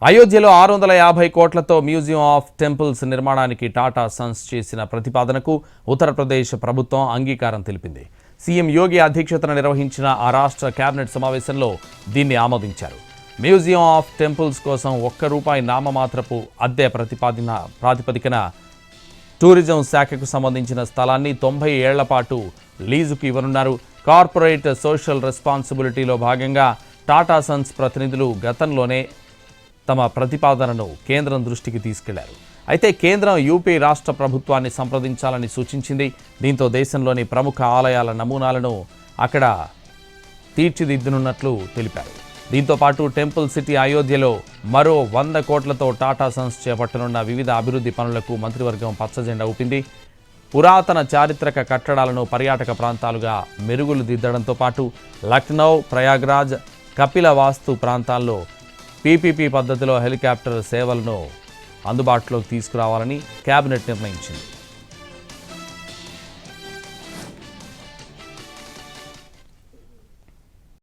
అయోధ్యలో 650 కోట్లతో museum of temples నిర్మాణానికి టాటా సన్స్ చేసిన ప్రతిపాదనకు ఉత్తరప్రదేశ్ ప్రభుత్వం అంగీకారం తెలిపింది. సీఎం యోగి అధ్యక్షతన నిర్వహించిన ఆ రాష్ట్ర కేబినెట్ సమావేశంలో దీన్ని ఆమోదించారు. మ్యూజియం ఆఫ్ టెంపుల్స్ కోసం ₹1 నామమాత్రపు అద్దె ప్రాతిపదికన టూరిజం శాఖకు సంబంధించిన స్థలాన్ని 90 ఏళ్ల పాటు లీజుకు ఇవ్వనున్నారు. కార్పొరేట్ సోషల్ రెస్పాన్సిబిలిటీలో భాగంగా టాటా సన్స్ ప్రతినిధులు గతంలోనే తమ ప్రతిపాదనను కేంద్రం దృష్టికి తీసుకెళ్లారు. అయితే కేంద్రం యూపీ రాష్ట్ర ప్రభుత్వాన్ని సంప్రదించాలని సూచించింది. దీంతో దేశంలోని ప్రముఖ ఆలయాల నమూనాలను అక్కడ తీర్చిదిద్దనున్నట్లు తెలిపారు. దీంతో పాటు టెంపుల్ సిటీ అయోధ్యలో మరో 100 కోట్లతో టాటా సన్స్ చేపట్టనున్న వివిధ అభివృద్ధి పనులకు మంత్రివర్గం పచ్చజెండా ఊపింది. పురాతన చారిత్రక కట్టడాలను పర్యాటక ప్రాంతాలుగా మెరుగులు దిద్దడంతో పాటు లక్నో, ప్రయాగ్రాజ్, కపిల వాస్తు ప్రాంతాల్లో పీపీపీ పద్ధతిలో హెలికాప్టర్ సేవలను అందుబాటులోకి తీసుకురావాలని కేబినెట్ నిర్ణయించింది.